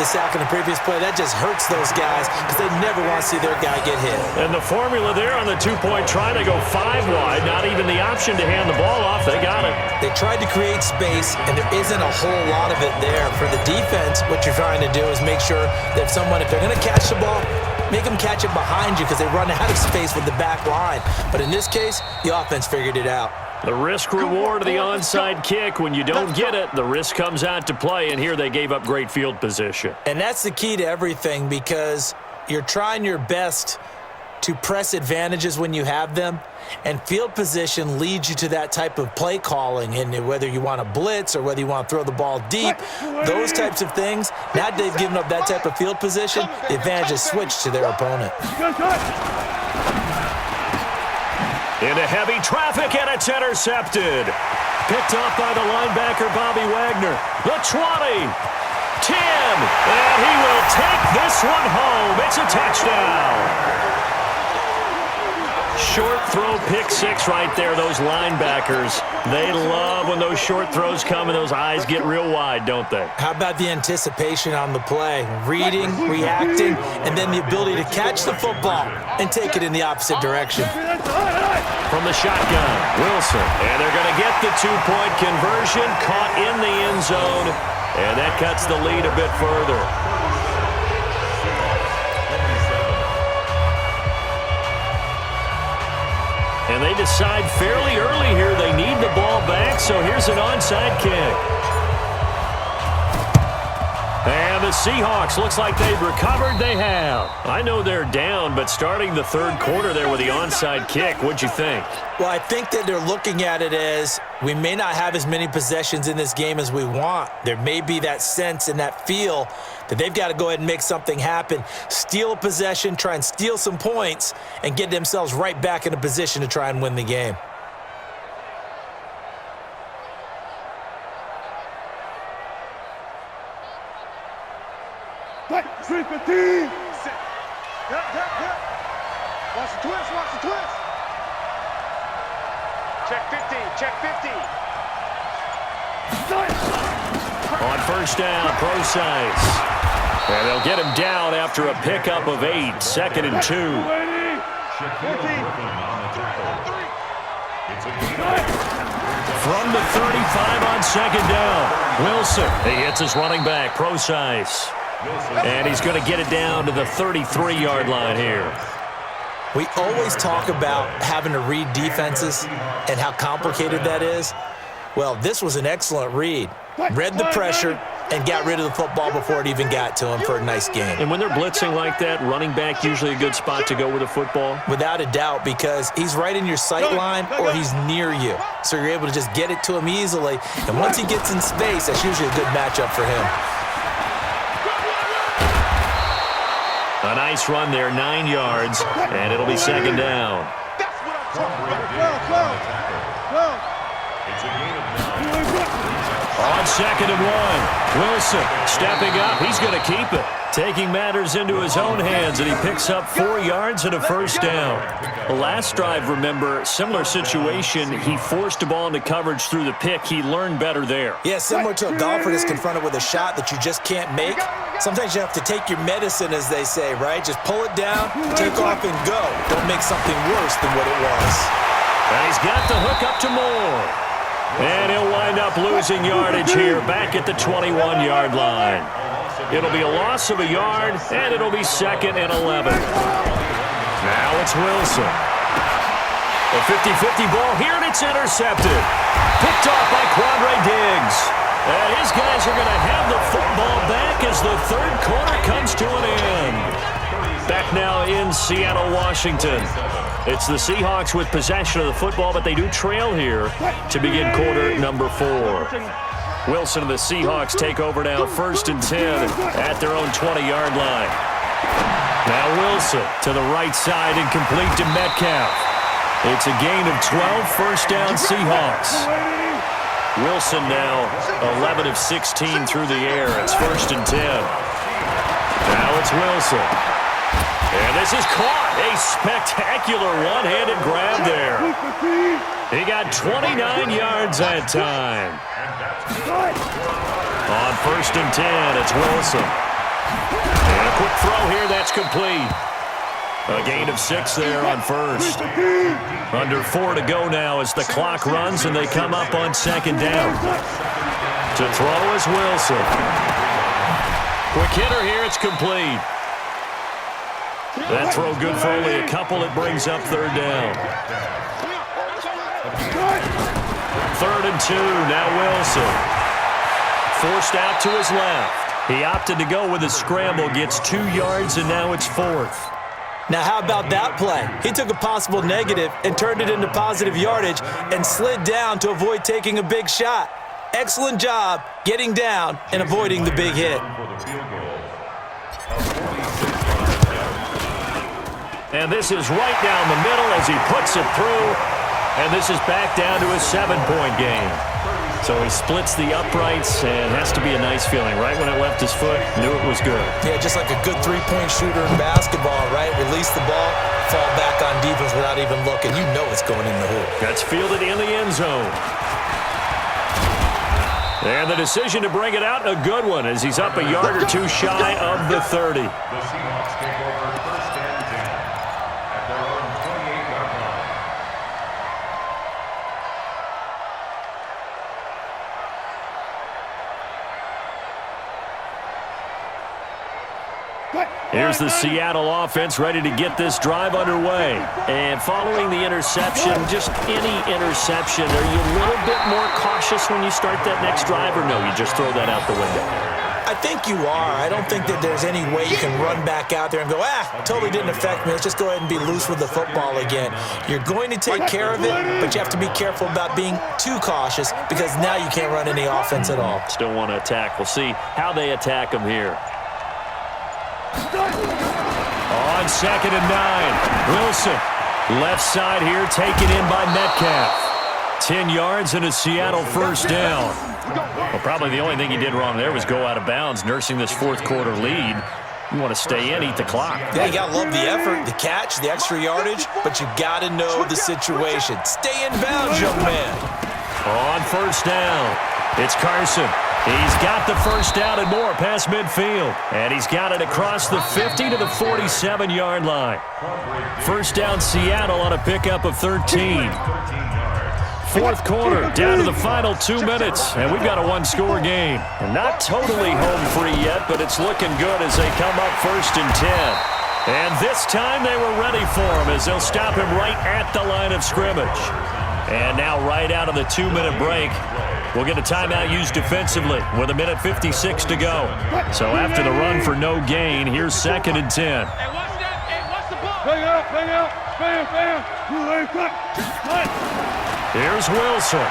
the sack in the previous play. That just hurts those guys because they never want to see their guy get hit. And the formula there on the two-point try, they go 5 wide. Not even the option to hand the ball off. They got it. They tried to create space, and there isn't a whole lot of it there. For the defense, what you're trying to do is make sure that if they're going to catch the ball, make them catch it behind you because they run out of space with the back line. But in this case, the offense figured it out. The risk-reward of the onside kick. When you don't get it, the risk comes out to play, and here they gave up great field position. And that's the key to everything because you're trying your best to press advantages when you have them, and field position leads you to that type of play calling. And whether you want to blitz or whether you want to throw the ball deep, those types of things, now they've given up that type of field position, the advantage is switched to their opponent. Into heavy traffic, and it's intercepted. Picked off by the linebacker, Bobby Wagner. The 20, 10, and he will take this one home. It's a touchdown. Short throw, pick six right there. Those linebackers, they love when those short throws come and those eyes get real wide, don't they? How about the anticipation on the play? Reading, reacting, and then the ability to catch the football and take it in the opposite direction. From the shotgun, Wilson. And they're going to get the two-point conversion, caught in the end zone, and that cuts the lead a bit further. And they decide fairly early here they need the ball back, so here's an onside kick. And the Seahawks, looks like they've recovered. They have. I know they're down, but starting the third quarter there with the onside kick, what'd you think? Well, I think that they're looking at it as we may not have as many possessions in this game as we want. There may be that sense and that feel that they've got to go ahead and make something happen, steal a possession, try and steal some points, and get themselves right back in a position to try and win the game. Watch the twist, watch the twist. Check 50, check 50. On first down, Procise. And they'll get him down after a pickup of 8, 2nd and 2. From the 35 on 2nd down, Wilson. He hits his running back, Procise. And he's going to get it down to the 33-yard line here. We always talk about having to read defenses and how complicated that is. Well, this was an excellent read. Read the pressure and got rid of the football before it even got to him for a nice game. And when they're blitzing like that, running back usually a good spot to go with the football? Without a doubt, because he's right in your sight line or he's near you. So you're able to just get it to him easily. And once he gets in space, that's usually a good matchup for him. A nice run there, 9 yards, and it'll be 2nd down. On 2nd and 1, Wilson stepping up. He's going to keep it. Taking matters into his own hands, and he picks up 4 yards and a first down. The last drive, remember, similar situation. He forced a ball into coverage through the pick. He learned better there. Yeah, similar to a golfer that's confronted with a shot that you just can't make. Sometimes you have to take your medicine, as they say, right? Just pull it down, take off, and go. Don't make something worse than what it was. And he's got the hook up to Moore. And he'll wind up losing yardage here back at the 21-yard line. It'll be a loss of a yard, and it'll be 2nd and 11. Now it's Wilson. A 50-50 ball here, and it's intercepted. Picked off by Quandre Diggs. And his guys are going to have the football back as the third quarter comes to an end. Back now in Seattle, Washington. It's the Seahawks with possession of the football, but they do trail here to begin quarter number 4. Wilson and the Seahawks take over now, 1st and 10 at their own 20-yard line. Now Wilson to the right side and complete to Metcalf. It's a gain of 12, first down Seahawks. Wilson now 11 of 16 through the air. It's 1st and 10. Now it's Wilson. And this is caught. A spectacular one-handed grab there. He got 29 yards that time. On 1st and 10, it's Wilson. And a quick throw here, that's complete. A gain of 6 there on first. Under 4 to go now as the clock runs and they come up on second down. To throw is Wilson. Quick hitter here, it's complete. That throw good for only a couple. It brings up third down. 3rd and 2, now Wilson. Forced out to his left. He opted to go with a scramble, gets 2 yards, and now it's 4th. Now, how about that play? He took a possible negative and turned it into positive yardage and slid down to avoid taking a big shot. Excellent job getting down and avoiding the big hit. And this is right down the middle as he puts it through. And this is back down to a 7-point game. So he splits the uprights and has to be a nice feeling. Right when it left his foot, knew it was good. Yeah, just like a good three-point shooter in basketball, right? Release the ball, fall back on defense without even looking. You know it's going in the hoop. That's fielded in the end zone. And the decision to bring it out, a good one, as he's up a yard or 2 shy of the 30. Here's the Seattle offense ready to get this drive underway. And following the interception, just any interception, are you a little bit more cautious when you start that next drive, or no, you just throw that out the window? I think you are. I don't think that there's any way you can run back out there and go, totally didn't affect me. Let's just go ahead and be loose with the football again. You're going to take care of it, but you have to be careful about being too cautious because now you can't run any offense at all. Still want to attack. We'll see how they attack him here. On 2nd and 9, Wilson. Left side here, taken in by Metcalf. 10 yards and a Seattle first down. Well, probably the only thing he did wrong there was go out of bounds, nursing this 4th quarter lead. You want to stay in, eat the clock. Yeah, you got to love the effort, the catch, the extra yardage, but you got to know the situation. Stay in bounds, young man. On first down, it's Carson. He's got the first down and more past midfield. And he's got it across the 50 to the 47-yard line. First down Seattle on a pickup of 13. 4th quarter, down to the final 2 minutes. And we've got a 1-score game. And not totally home free yet, but it's looking good as they come up 1st and 10. And this time they were ready for him as they'll stop him right at the line of scrimmage. And now right out of the 2-minute break, we'll get a timeout used defensively with 1:56 to go. So after the run for no gain, here's 2nd and 10. Hey, watch that. Hey, watch the ball. Bang out, bang out, bam, bam. Here's Wilson.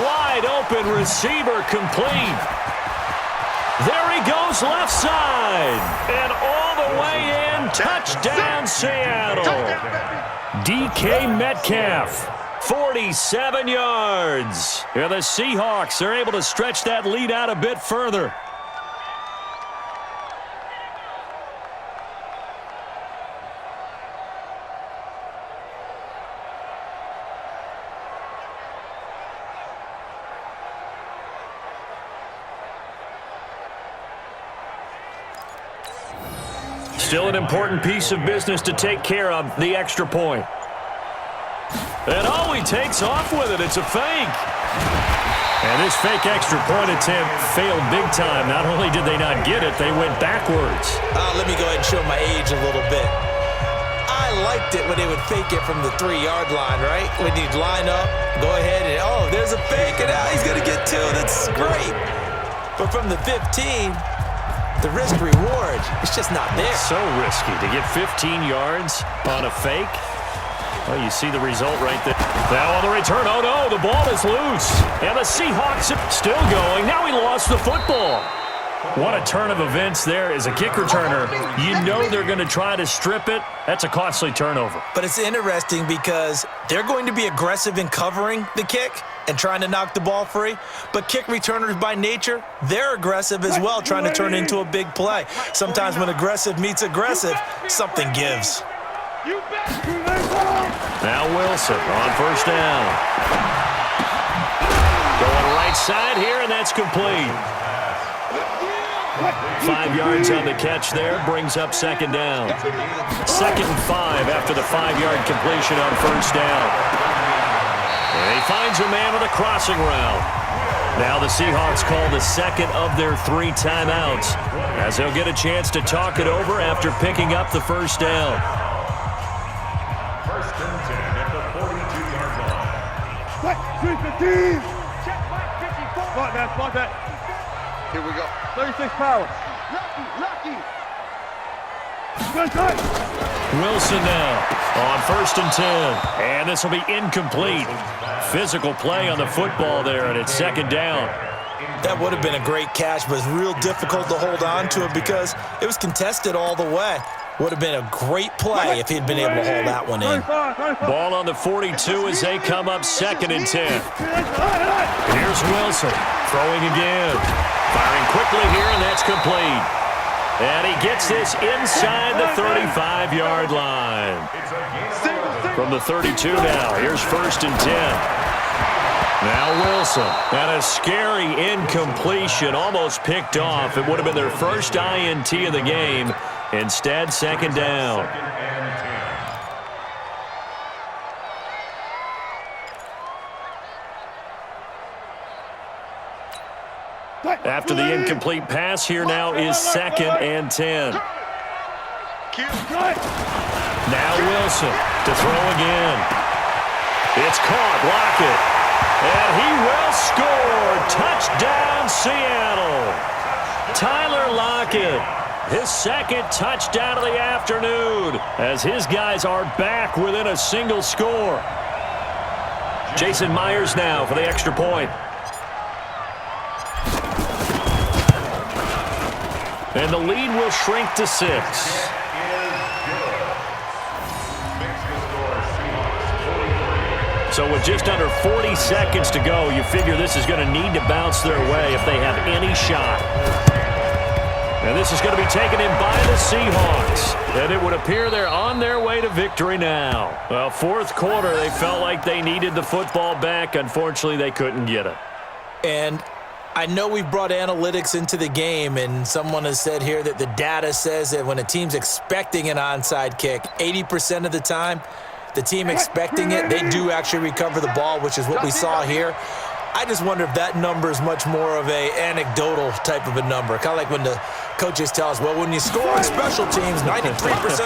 Wide open receiver complete. There he goes left side. And all the way in, touchdown Seattle. DK Metcalf. 47 yards. Here the Seahawks are able to stretch that lead out a bit further. Still an important piece of business to take care of, the extra point. And he takes off with it. It's a fake. And this fake extra point attempt failed big time. Not only did they not get it, they went backwards. Let me go ahead and show my age a little bit. I liked it when they would fake it from the 3-yard line, right? When you'd line up, go ahead and, there's a fake, and now he's going to get 2. That's great. But from the 15, the risk-reward, it's just not there. It's so risky to get 15 yards on a fake. Well, you see the result right there. Now on the return, oh no, the ball is loose. And the Seahawks are still going. Now he lost the football. What a turn of events there as a kick returner. You know they're going to try to strip it. That's a costly turnover. But it's interesting because they're going to be aggressive in covering the kick and trying to knock the ball free. But kick returners by nature, they're aggressive as well, trying to turn into a big play. Sometimes when aggressive meets aggressive, something gives. Now Wilson on first down. Going right side here, and that's complete. 5 yards on the catch there, brings up second down. 2nd and 5 after the 5-yard completion on first down. And he finds a man with a crossing route. Now the Seahawks call the second of their 3 timeouts, as they'll get a chance to talk it over after picking up the first down. 1st and 10 at the 42-yard line. Check back 54. Spot that. Here we go. 36 power. Lucky. Good time. Wilson now on 1st and 10. And this will be incomplete. Physical play on the football there, and it's 2nd down. That would have been a great catch, but it's real difficult to hold on to it because it was contested all the way. Would have been a great play if he'd been able to hold that one in. Ball on the 42 as they come up 2nd and 10. Here's Wilson throwing again. Firing quickly here, and that's complete. And he gets this inside the 35-yard line. From the 32 now, here's 1st and 10. Now Wilson, and a scary incompletion, almost picked off. It would have been their first INT of the game. Instead, 2nd down. After the incomplete pass, here now is 2nd and 10. Now Wilson to throw again. It's caught. Lockett. And he will score. Touchdown, Seattle. Tyler Lockett. His 2nd touchdown of the afternoon as his guys are back within a single score. Jason Myers now for the extra point. And the lead will shrink to 6. So with just under 40 seconds to go, you figure this is going to need to bounce their way if they have any shot. And this is going to be taken in by the Seahawks. And it would appear they're on their way to victory now. Well, 4th quarter, they felt like they needed the football back. Unfortunately, they couldn't get it. And I know we've brought analytics into the game, and someone has said here that the data says that when a team's expecting an onside kick, 80% of the time, the team expecting it, they do actually recover the ball, which is what we saw here. I just wonder if that number is much more of a anecdotal type of a number. Kind of like when the coaches tell us, well, when you score on special teams, 93%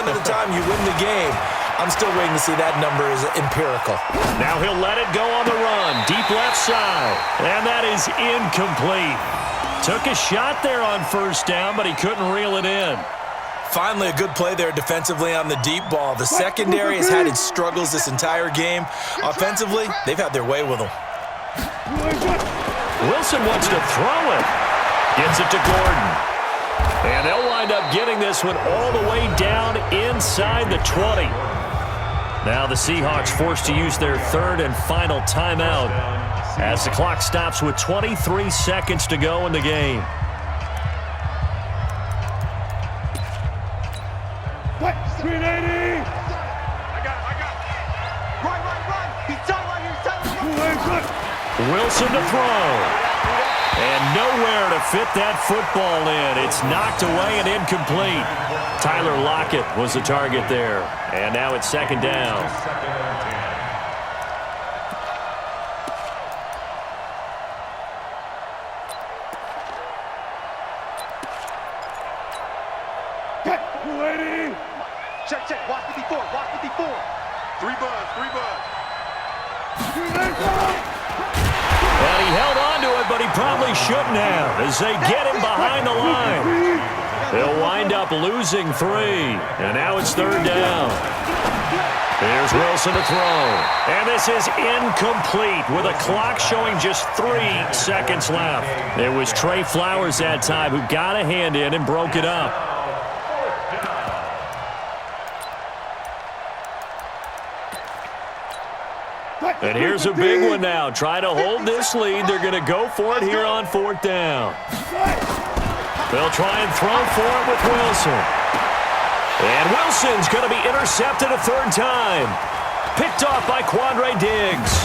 of the time you win the game. I'm still waiting to see that number is empirical. Now he'll let it go on the run. Deep left side. And that is incomplete. Took a shot there on 1st down, but he couldn't reel it in. Finally, a good play there defensively on the deep ball. The secondary has had its struggles this entire game. Offensively, they've had their way with them. Wilson wants to throw it. Gets it to Gordon. And they'll wind up getting this one all the way down inside the 20. Now the Seahawks forced to use their 3rd and final timeout as the clock stops with 23 seconds to go in the game. $380. I got it. Right. He's tight right here. Wilson to throw. And nowhere to fit that football in. It's knocked away and incomplete. Tyler Lockett was the target there. And now it's 2nd down. Check. Watch 54. 3 buds. And he held on to it, but he probably shouldn't have as they get him behind the line. They'll wind up losing 3. And now it's 3rd down. Here's Wilson to throw. And this is incomplete with a clock showing just 3 seconds left. It was Trey Flowers that time who got a hand in and broke it up. And here's a big one now. Try to hold this lead. They're going to go for it here on 4th down. They'll try and throw for it with Wilson. And Wilson's going to be intercepted a 3rd time. Picked off by Quandre Diggs.